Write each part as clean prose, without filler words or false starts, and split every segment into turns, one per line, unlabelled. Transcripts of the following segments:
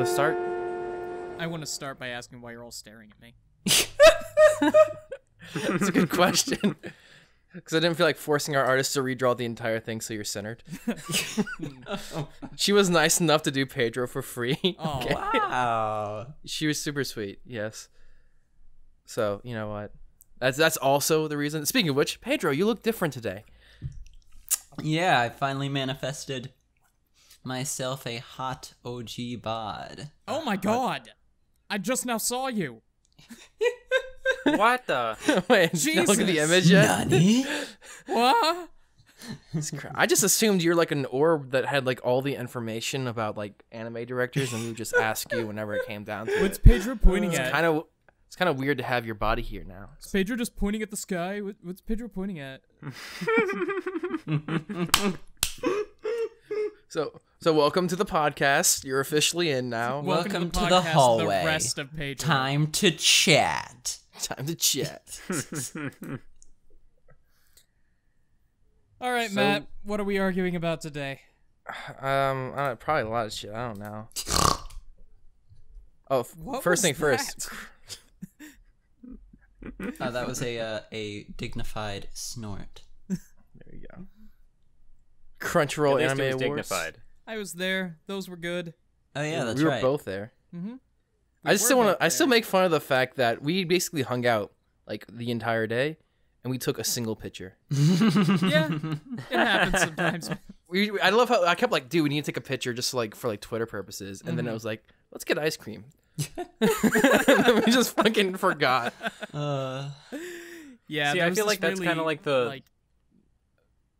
want to start?
I want to start by asking why you're all staring at me.
That's a good question. Because I didn't feel like forcing our artist to redraw the entire thing so you're centered. She was nice enough to do Pedro for free.
Oh,
Okay.
Wow.
She was super sweet, yes. So, you know what? That's also the reason. Speaking of which, Pedro, you look different today.
Yeah, I finally manifested myself a hot OG bod.
oh my god! I just now saw you.
What the?
Wait, don't look at the
Jesus.
image yet.
Nani?
What?
I just assumed you're like an orb that had like all the information about like anime directors, and we would just ask you whenever it came down to
What's
it.
Pedro pointing
It's
at?
kind of weird to have your body here now.
Is Pedro just pointing at the sky? What's Pedro pointing at?
So welcome to the podcast. You're officially in now.
Welcome to the
podcast,
hallway.
The rest of Pedro.
Time to chat.
Time to chat.
All right,
So-
Matt. What are we arguing about today?
Probably a lot of shit. I don't know. Oh,
What
first
was
thing first.
That was a dignified snort.
There you go. Crunchyroll
At least
Anime
it was
Awards.
dignified.
I was there. Those were good.
Oh yeah, that's
we were
right.
both there.
Mm-hmm.
I still make fun of the fact that we basically hung out like the entire day, and we took a single picture.
Yeah, it happens sometimes.
I love how I kept like, dude, we need to take a picture just like for like Twitter purposes, and then I was like, let's get ice cream. And then we just fucking forgot.
Yeah,
See,
there
I
was
feel
this
like that's
really,
kind of like the.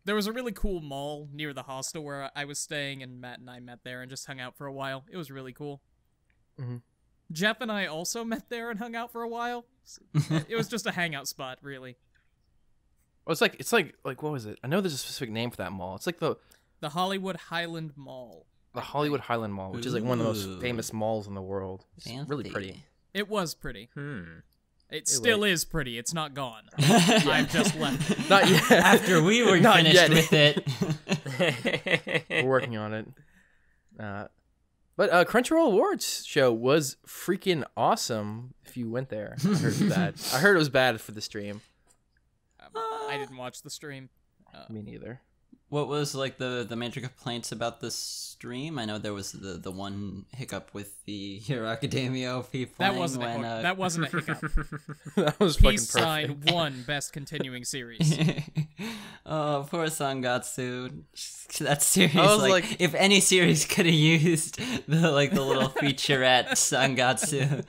there was a really cool mall near the hostel where I was staying, and Matt and I met there and just hung out for a while. It was really cool.
Mhm.
Jeff and I also met there and hung out for a while. It was just a hangout spot, really.
Well, it's like what was it? I know there's a specific name for that mall. It's like the
Hollywood Highland Mall.
Hollywood Highland Mall, which is like one of the most
Ooh.
famous malls in the world. It's really
Fancy.
pretty.
It was pretty.
Hmm.
It still is pretty. It's not gone.
Yeah.
I've just left it.
Not yet.
After we were
Not
finished
yet.
with it.
We're working on it. But Crunchyroll Awards show was freaking awesome. If you went there, I heard it was bad. I heard it was bad for the stream.
I didn't watch the stream.
Me neither.
What was like the major complaints about the stream? I know there was the one hiccup with the Hero Academia OP playing
That wasn't
when
that wasn't a hiccup.
That was fucking
Peace
perfect.
sign won best continuing series.
Oh, poor Sangatsu. That series,
I was
like, if any series could have used the little featurette Sangatsu.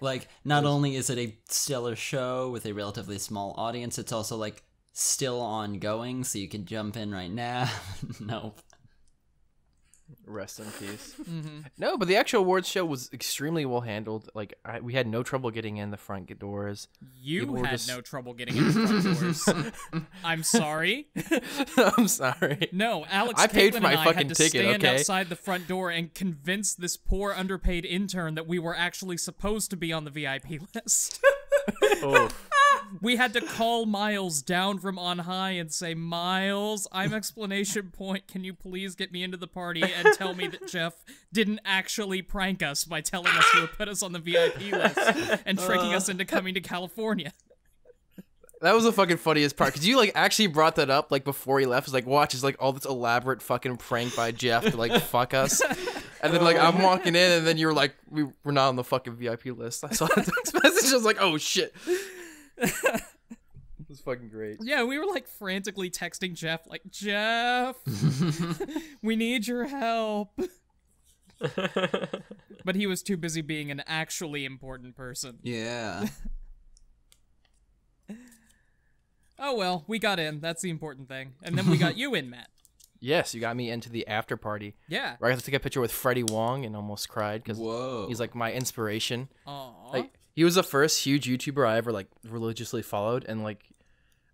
Like, not only is it a stellar show with a relatively small audience, it's also like still ongoing, so you can jump in right now. Nope.
Rest in peace.
Mm-hmm.
No, but the actual awards show was extremely well handled. Like we had no trouble getting in the front doors.
You
People were
had
just-
no trouble getting in the front doors. I'm sorry.
I'm sorry.
No, Alex.
I paid for
Caitlin
my
and I
fucking
had to
ticket,
stand
okay?
outside the front door and convince this poor underpaid intern that we were actually supposed to be on the VIP list.
Oh,
We had to call Miles down from on high and say, Miles, I'm exclamation point. Can you please get me into the party and tell me that Jeff didn't actually prank us by telling us he would put us on the VIP list and tricking us into coming to California?
That was the fucking funniest part, because you like actually brought that up like before he left. It's like, watch, it's like all this elaborate fucking prank by Jeff to like fuck us. And then like I'm walking in, and then you're like, we're not on the fucking VIP list. I saw the text message. I was like, oh shit. It was fucking great.
Yeah, we were like frantically texting Jeff, like, Jeff, we need your help. But he was too busy being an actually important person.
Yeah.
Oh well, we got in. That's the important thing. And then we got you in, Matt.
Yes, you got me into the after party.
Yeah.
Where I got to take a picture with Freddie Wong and almost cried because
Whoa.
he's like my inspiration.
Aww.
Like he was the first huge YouTuber I ever like religiously followed, and like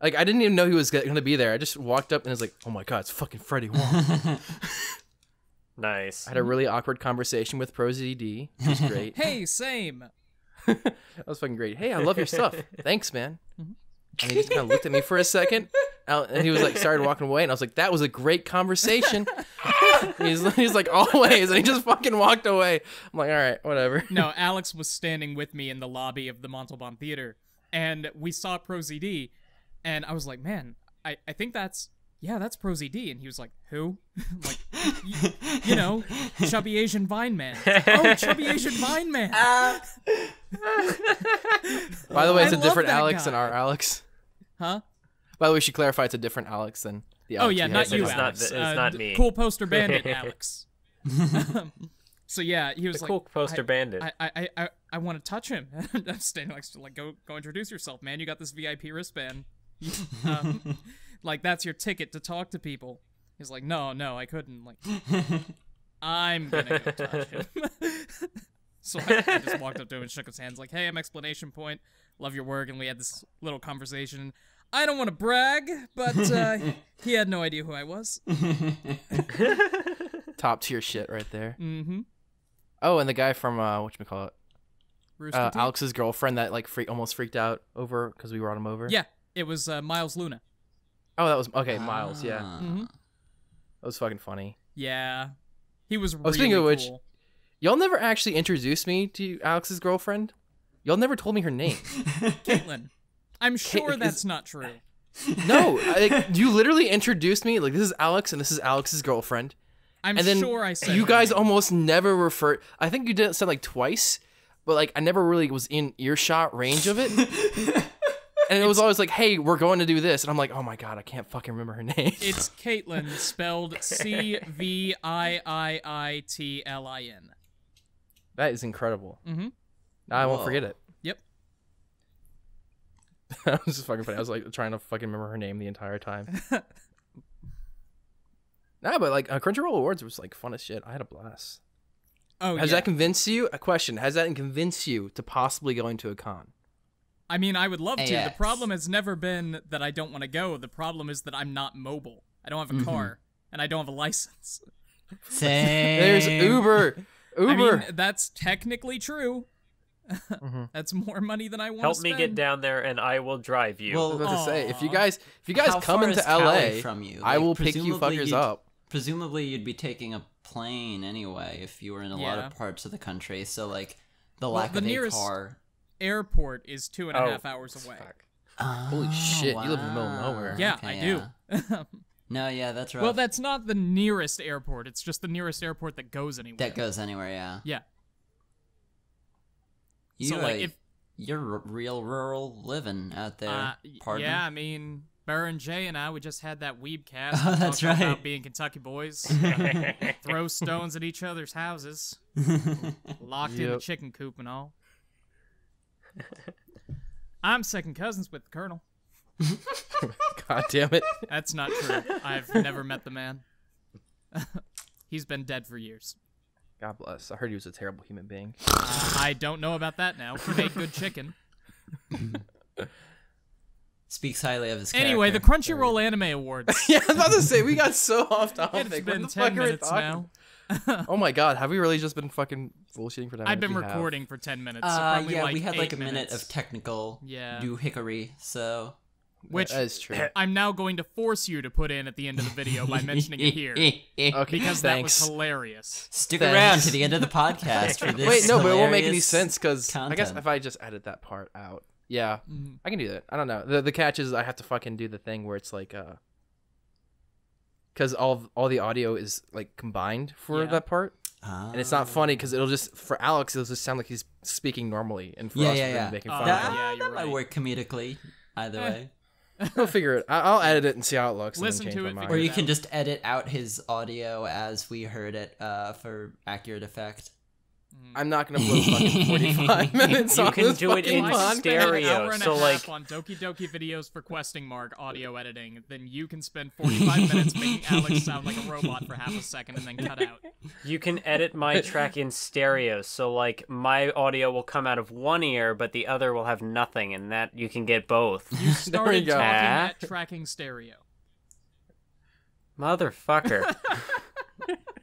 I didn't even know he was gonna be there. I just walked up and was like, oh my god, it's fucking Freddie Wong.
nice.
I had a really awkward conversation with ProZD. It was great.
Hey, same.
That was fucking great. Hey, I love your stuff. Thanks, man. And he just kind of looked at me for a second, and he was like, started walking away, and I was like, that was a great conversation. He's like, always, and he just fucking walked away. I'm like, all right, whatever.
No, Alex was standing with me in the lobby of the Montalban Theater, and we saw ProZD, and I was like, man, I think that's ProZD, and he was like, who? I'm like, you know, chubby Asian Vine Man. Oh, chubby Asian Vine Man.
By the way, it's
I
a
love
different
that
Alex
guy.
than our Alex.
Huh?
By the way, we should clarify it's a different Alex than the Alex.
Oh yeah,
we
not
had.
you,
It's not-
Alex.
it's not me.
Cool poster bandit, Alex. So yeah, he was
The
like,
cool poster bandit.
I want to touch him. I'm standing next to like, go introduce yourself, man. You got this VIP wristband. Like that's your ticket to talk to people. He's like, no, I couldn't. Like, I'm gonna go touch him. So I just walked up to him and shook his hands, like, hey, I'm Explanation Point. Love your work, and we had this little conversation. I don't want to brag, but he had no idea who I was.
Top tier shit right there.
Mm-hmm.
Oh, and the guy from whatchamacallit?
Rooster Teeth?
Alex's girlfriend that like almost freaked out over because we brought him over.
Yeah, it was Miles Luna.
Oh, that was okay. Miles, yeah,
Mm-hmm.
that was fucking funny.
Yeah, he was really
Oh, speaking of which,
cool.
y'all never actually introduced me to Alex's girlfriend. Y'all never told me her name.
Caitlin. I'm sure
is-
that's not true.
No, you literally introduced me. Like, this is Alex, and this is Alex's girlfriend.
I'm
And then
sure I said
you
her
guys
name.
almost never referred. I think you did it said like twice, but like I never really was in earshot range of it. And it was always like, "Hey, we're going to do this," and I'm like, "Oh my god, I can't fucking remember her name."
It's Caitlin, spelled Cviiitlin.
That is incredible.
Mm-hmm.
Now I won't
Whoa.
forget it.
Yep.
That was just fucking funny. I was like trying to fucking remember her name the entire time. Nah, but like Crunchyroll Awards was like fun as shit. I had a blast.
Oh,
Has
yeah.
that convinced you? A question. Has that convinced you to possibly going to a con?
I mean, I would love to. The
AX.
problem has never been that I don't want to go. The problem is that I'm not mobile. I don't have a car, and I don't have a license.
Same.
There's Uber.
I
Uber.
mean, that's technically true. That's more money than I want
Help
to
me
spend.
get down there, and I will drive you.
I was
Well,
about to say, if you
Aw.
guys
how
come
far
into
is Cali
LA,
from you?
I
Like,
will pick you
presumably
fuckers
you'd-
up.
Presumably, you'd be taking a plane anyway if you were in a lot
Yeah.
of parts of the country. So, like, the
Well,
lack
the
of
nearest-
a car.
Airport is 2.5 hours away.
Fuck.
Holy shit, you live in the middle of nowhere.
Yeah,
Okay,
I do.
No, yeah, that's rough.
Well, that's not the nearest airport. It's just the nearest airport that goes anywhere.
That goes anywhere, yeah.
Yeah.
You,
So, like, if
you're real rural living out there, partner.
yeah, I mean, Baron J and I, we just had that weeb cast.
Oh,
We
that's
talked
right.
About being Kentucky boys, throw stones at each other's houses, locked in the
Yep.
chicken coop and all. I'm second cousins with the Colonel.
God damn it.
That's not true. I've never met the man. He's been dead for years.
God bless. I heard he was a terrible human being.
I don't know about that now. He made good chicken.
Speaks highly of his
Anyway, the
character.
Crunchyroll Anime Awards.
Yeah, I was about to say, we got so off topic.
It's
What
been
the
10
fuck are we
minutes
talking?
now.
Oh my god, have we really just been fucking bullshitting for 10 minutes?
I've been
We have.
recording for 10 minutes. So probably
yeah,
like
we had like
8
a minute
minutes.
of technical
Yeah.
doohickery, so...
Which
That is true.
I'm now going to force you to put in at the end of the video by mentioning it here.
Okay,
Because that was
thanks.
hilarious.
Stick
Thanks.
around to the end of the podcast for this.
Wait, no, but it won't make any
hilarious
sense because I guess
content.
if I just edit that part out, yeah,
Mm-hmm.
I can do that. I don't know. The catch is I have to fucking do the thing where it's like because all the audio is like combined for
Yeah.
that part,
Ah.
and it's not funny because it'll just for Alex it'll just sound like he's speaking normally, and for
Yeah,
us
yeah,
we're
yeah.
making
Oh,
fun
That,
of him.
yeah, you're
that might
right.
work comedically, either way.
We'll figure it. I'll edit it and see how it looks.
Listen
and then
to
change
it,
my
figure
Or
mind.
you
it
can
out.
just edit out his audio as we heard it for accurate effect.
I'm not gonna blow fucking 45 minutes
You
on
can
this
do it
fucking
in
If I
podcast.
can spend an
stereo,
hour and
so,
a
like-
half on Doki Doki videos for Questing Mark audio editing, then you can spend 45 minutes making Alex sound like a robot for half a second and then cut out.
You can edit my track in stereo, so like my audio will come out of one ear, but the other will have nothing, and that you can get both.
You started
go.
talking
Ah.
at tracking stereo.
Motherfucker.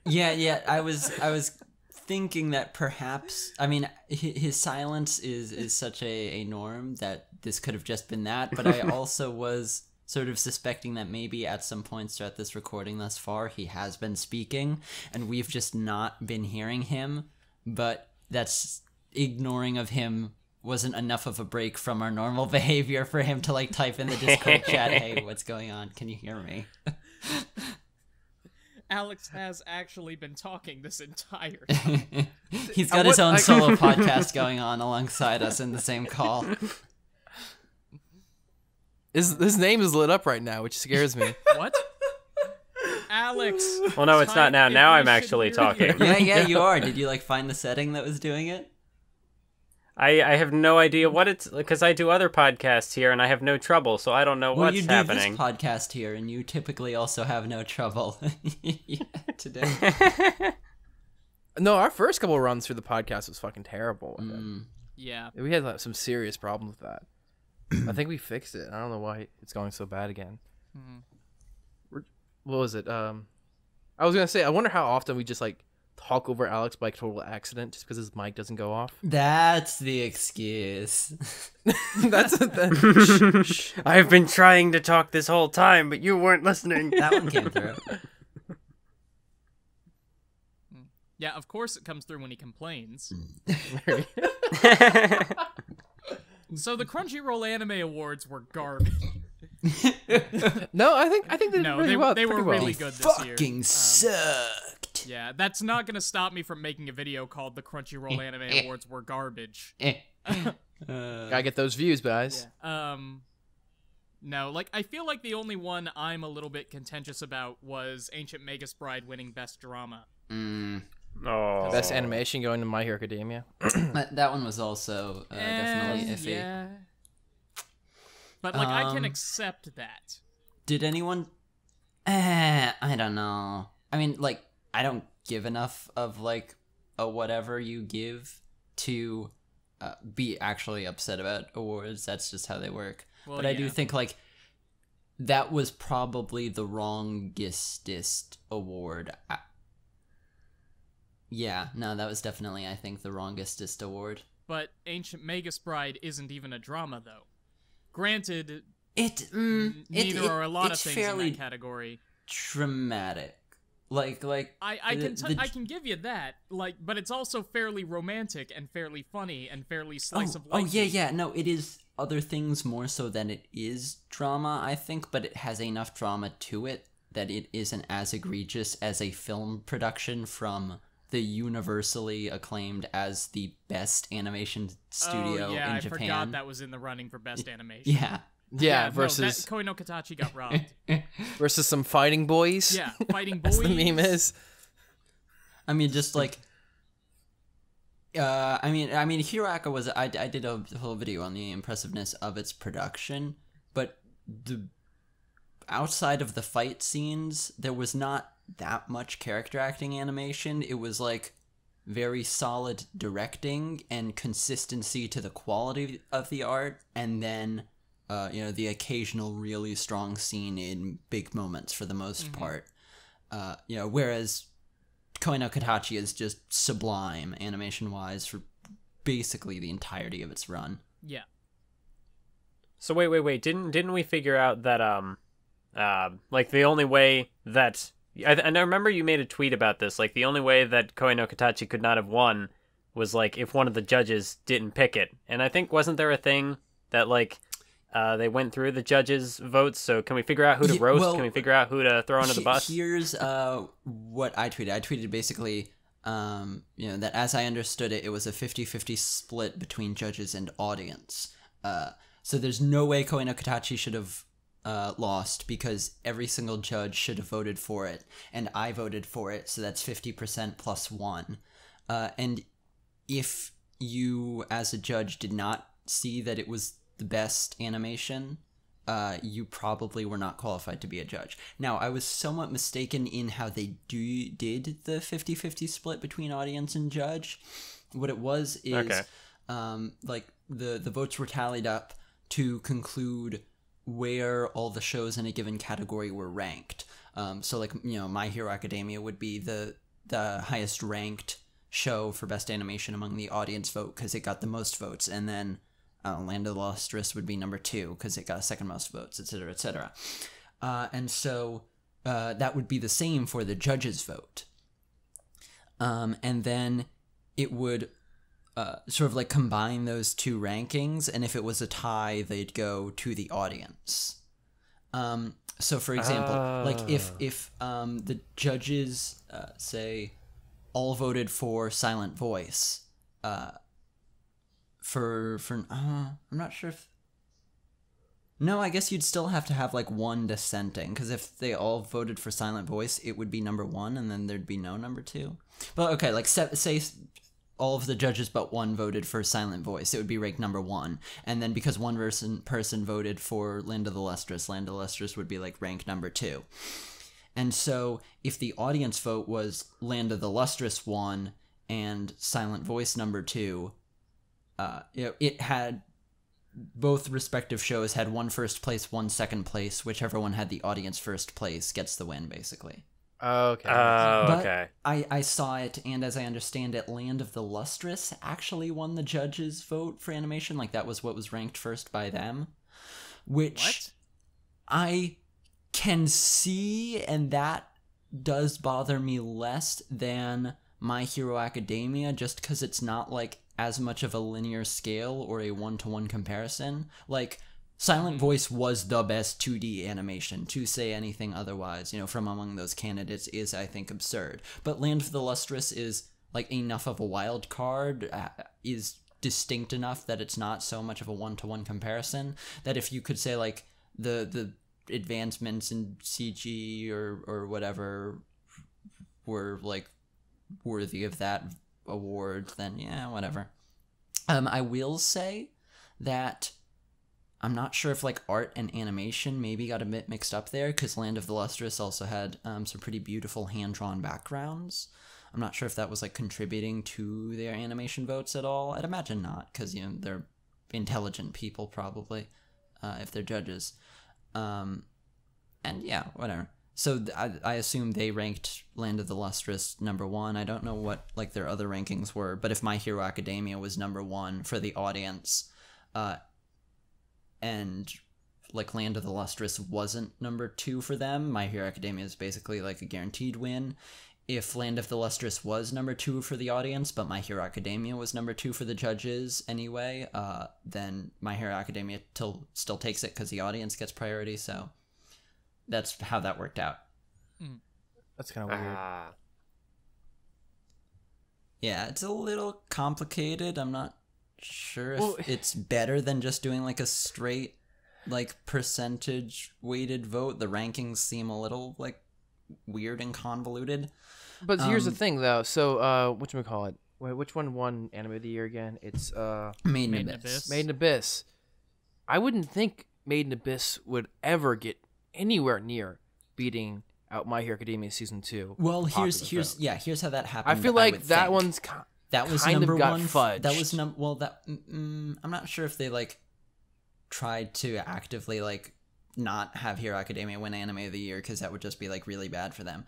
Yeah. I was thinking that perhaps, I mean, his silence is such a norm that this could have just been that. But I also was sort of suspecting that maybe at some points throughout this recording thus far, he has been speaking, and we've just not been hearing him, but that's ignoring of him wasn't enough of a break from our normal behavior for him to, like, type in the Discord chat, hey, what's going on? Can you hear me?
Alex has actually been talking this entire
He's got his own solo podcast going on alongside us in the same call.
His name is lit up right now, which scares me.
What? Alex.
Well, no, it's not now. Now I'm actually talking.
Yeah, you are. Did you, like, find the setting that was doing it?
I have no idea what it's... Because I do other podcasts here, and I have no trouble, so I don't know what's happening.
You do this podcast here, and you typically also have no trouble. Today.
No, our first couple runs through the podcast was fucking terrible.
Yeah.
We had like, some serious problems with that. I think we fixed it. I don't know why it's going so bad again. What was it? I was going to say, I wonder how often we just, like, talk over Alex by total accident just because his mic doesn't go off.
That's the excuse.
I've been trying to talk this whole time, but you weren't listening.
That one came through.
Yeah, of course it comes through when he complains. So the Crunchyroll Anime Awards were garbage.
No, I think they did really well.
They were really good this year.
Fucking sucked.
Yeah, that's not gonna stop me from making a video called "The Crunchyroll Anime Awards Were Garbage."
Gotta get those views, guys.
Yeah. No, like I feel like the only one I'm a little bit contentious about was Ancient Magus Bride winning Best Drama.
Oh.
Best animation going to My Hero Academia.
That one was also definitely iffy.
Yeah. But like I can accept that.
Did anyone? I don't know. I mean, like, I don't give enough of like a whatever you give to be actually upset about awards. That's just how they work.
Well,
but I do think like that was probably the wrongestest award. Yeah, no, that was definitely, I think, the wrongestest award.
But Ancient Magus Bride isn't even a drama, though. Granted, neither are a lot of things in that category.
Dramatic. Like
I can give you that. Like, but it's also fairly romantic and fairly funny and fairly slice of life.
Oh yeah. No, it is other things more so than it is drama, I think, but it has enough drama to it that it isn't as egregious as a film production from the universally acclaimed as the best animation studio in
I
Japan.
forgot that was in the running for best animation.
Yeah, versus
Koi no Katachi got robbed.
versus some fighting boys.
Yeah, fighting boys.
As the meme is.
I mean, just like I mean, Hiroaka was. I did a whole video on the impressiveness of its production, but outside of the fight scenes, there was not that much character acting animation. It was like very solid directing and consistency to the quality of the art, and then the occasional really strong scene in big moments for the most part. Whereas Koi no Katachi is just sublime animation wise for basically the entirety of its run.
Yeah.
So wait, didn't we figure out that like the only way that and I remember you made a tweet about this, like the only way that Koi no Katachi could not have won was like if one of the judges didn't pick it. And I think wasn't there a thing that like they went through the judges' votes, so can we figure out who to roast? Can we figure out who to throw under the bus?
Here's what I tweeted. I tweeted basically that as I understood it, it was a 50-50 split between judges and audience. So there's no way Koi no Katachi should have lost because every single judge should have voted for it, and I voted for it, so that's 50% plus 1. And if you, as a judge, did not see that it was the best animation, you probably were not qualified to be a judge. Now, I was somewhat mistaken in how they did the 50-50 split between audience and judge. What it was is, like, the votes were tallied up to conclude where all the shows in a given category were ranked. So, like, My Hero Academia would be the highest ranked show for best animation among the audience vote because it got the most votes, and then Land of the Lustrous would be number 2 because it got second most votes, etc., etc. And so that would be the same for the judges' vote. And then it would sort of like combine those two rankings, and if it was a tie, they'd go to the audience. So for example, like if the judges say all voted for Silent Voice, I'm not sure if. No, I guess you'd still have to have like one dissenting, because if they all voted for Silent Voice, it would be number 1, and then there'd be no number 2. But okay, like say all of the judges but one voted for Silent Voice, it would be ranked number 1, and then because one person voted for Land of the Lustrous would be like ranked number 2. And so if the audience vote was Land of the Lustrous 1 and Silent Voice number 2, it had both respective shows had one first place, one second place. Whichever one had the audience first place gets the win, basically.
Okay.
Okay.
I saw it, and as I understand it, Land of the Lustrous actually won the judges' vote for animation. Like, that was what was ranked first by them. Which
What?
I can see, and that does bother me less than My Hero Academia, just because it's not, like, as much of a linear scale or a one-to-one comparison. Like, Silent Voice was the best 2D animation. To say anything otherwise, from among those candidates is, I think, absurd. But Land of the Lustrous is, like, enough of a wild card, is distinct enough that it's not so much of a one-to-one comparison, that if you could say, like, the advancements in CG or whatever were, like, worthy of that award, then yeah, whatever. I will say that I'm not sure if like art and animation maybe got a bit mixed up there, because Land of the Lustrous also had some pretty beautiful hand-drawn backgrounds. I'm not sure if that was like contributing to their animation votes at all. I'd imagine not, because they're intelligent people probably, if they're judges. And yeah, whatever. So I assume they ranked Land of the Lustrous number 1. I don't know what like their other rankings were, but if My Hero Academia was number 1 for the audience, and like Land of the Lustrous wasn't number 2 for them, My Hero Academia is basically like a guaranteed win. If Land of the Lustrous was number 2 for the audience, but My Hero Academia was number 2 for the judges anyway, then My Hero Academia still takes it because the audience gets priority, so that's how that worked out.
That's kind of weird.
Yeah, it's a little complicated. I'm not sure if it's better than just doing like a straight like percentage weighted vote. The rankings seem a little like weird and convoluted.
But here's the thing though. So whatchamacallit? Wait, which one won Anime of the Year again? It's
Made in Abyss.
Made in Abyss. I wouldn't think Made in Abyss would ever get anywhere near beating out My Hero Academia season 2.
Well, here's how that happened.
I feel like that one's
that was
kind
number
of got
1.
fudged.
That was I'm not sure if they like tried to actively like not have Hero Academia win Anime of the Year, because that would just be like really bad for them.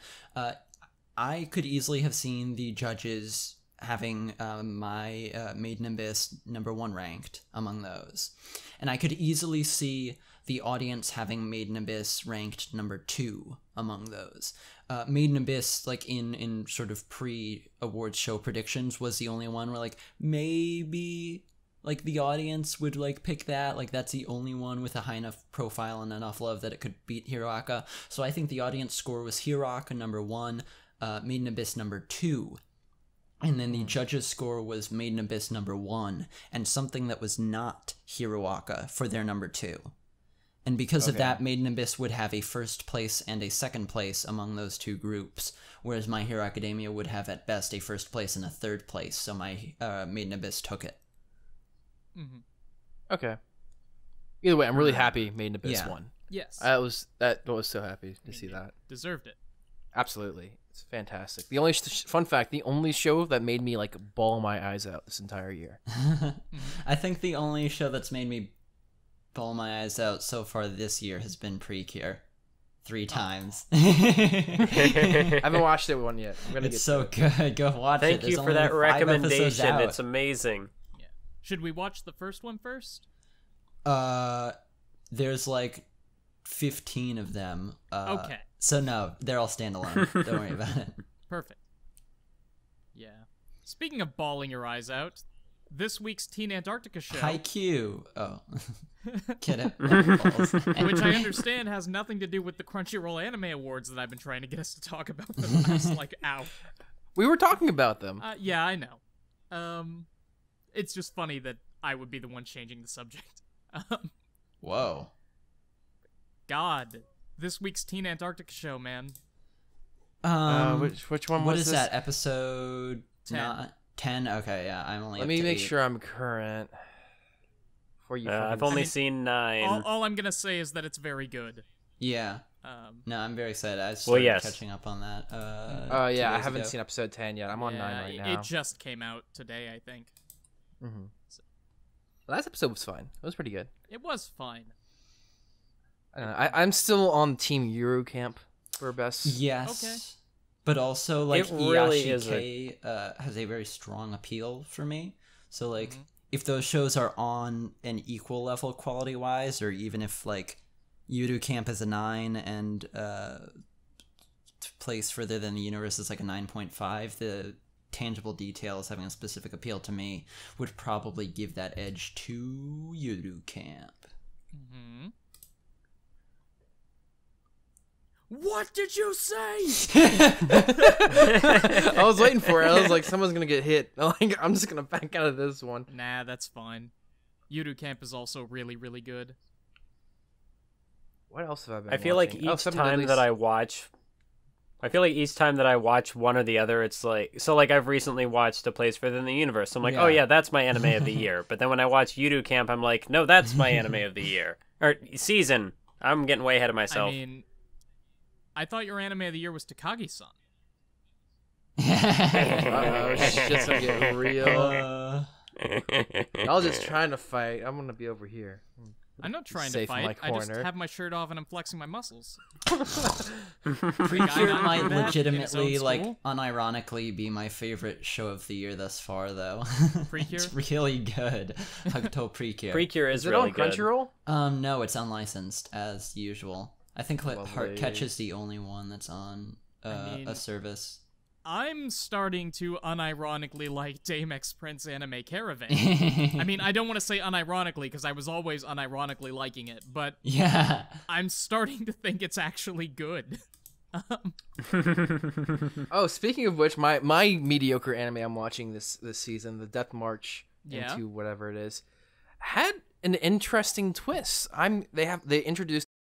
I could easily have seen the judges having my Made in Abyss number 1 ranked among those, and I could easily see the audience having Made in Abyss ranked number 2 among those. Made in Abyss, like in sort of pre-awards show predictions, was the only one where like maybe like the audience would like pick that. Like that's the only one with a high enough profile and enough love that it could beat Hiroaka. So I think the audience score was Hiroaka number 1, Made in Abyss number 2. And then the judges' score was Made in Abyss number 1, and something that was not Hiroaka for their number 2. And because of that, Made in Abyss would have a first place and a second place among those two groups, whereas My Hero Academia would have at best a first place and a third place, so my Made in Abyss took it.
Mm-hmm.
Okay. Either way, I'm really happy Made in Abyss won.
Yes.
I was so happy to see that.
Deserved it.
Absolutely. It's fantastic. The only fun fact, the only show that made me like bawl my eyes out this entire year.
I think the only show that's made me bawl my eyes out so far this year has been Precure. 3 times.
I haven't watched it one yet. I'm gonna
it's so good. Go watch it.
Thank you for that recommendation. It's amazing.
Should we watch the first one first?
There's like 15 of them.
Okay.
So no, they're all standalone. Don't worry about it.
Perfect. Yeah. Speaking of bawling your eyes out, this week's Teen Antarctica show,
Haikyuu. Oh. Get it?
which I understand has nothing to do with the Crunchyroll Anime Awards that I've been trying to get us to talk about for the last, hour.
We were talking about them.
Yeah, I know. It's just funny that I would be the one changing the subject.
Whoa.
God. This week's Teen Antarctica show, man.
Which one was
What is
this?
that? Episode
10.
10? Okay, yeah, I'm only
Let
up
me
to
make
8.
sure I'm current. Before you
I've only seen 9.
All I'm gonna say is that it's very good.
Yeah. No, I'm very excited. I
Well,
started
yes.
catching up on that.
Oh
2
yeah, I
days
haven't
ago.
seen episode 10 yet. I'm on 9 right now.
It just came out today, I think.
Mm-hmm. Last episode was fine. It was pretty good.
It was fine.
I'm still on Team Eurocamp for best.
Yes.
Okay.
But also, like,
It really is
Iyashikei has a very strong appeal for me. So, like,
Mm-hmm.
if those shows are on an equal level quality-wise, or even if, like, Yudu Camp is a 9 and Place Further Than the Universe is, like, a 9.5, the tangible details having a specific appeal to me would probably give that edge to Yudu Camp.
Mm-hmm. What did you say?
I was waiting for it. I was like, someone's gonna get hit. I'm just gonna back out of this one.
Nah, that's fine. Yudu Camp is also really, really good.
What else have I been?
I feel like
watching?
each time that I watch one or the other, it's like, so like I've recently watched A Place Further Than the Universe. So I'm like,
Yeah.
oh yeah, that's my anime of the year. But then when I watch Yudu Camp, I'm like, no, that's my anime of the year. Or season. I'm getting way ahead of myself.
I mean, I thought your anime of the year was Takagi-san.
shit's gonna get real. I was just
Uh,
trying to fight. I'm gonna be over here.
I'm not trying to
Safe in my
fight. I just
corner.
have my shirt off and I'm flexing my muscles.
Precure
Guy
might
in his own
legitimately,
school.
like, unironically be my favorite show of the year thus far, though.
Precure?
It's really good. Hakuto Precure.
Precure is
Is it
really
on
good.
Crunchyroll?
No, it's unlicensed, as usual. I think like,
Lovely.
Heart Catch is the only one that's on
mean-
a service.
I'm starting to unironically like Dame X Prince Anime Caravan. I mean, I don't want to say unironically because I was always unironically liking it, but
Yeah.
I'm starting to think it's actually good.
Oh, speaking of which, my mediocre anime I'm watching this season, the Death March
Yeah.
into whatever it is, had an interesting twist. They introduced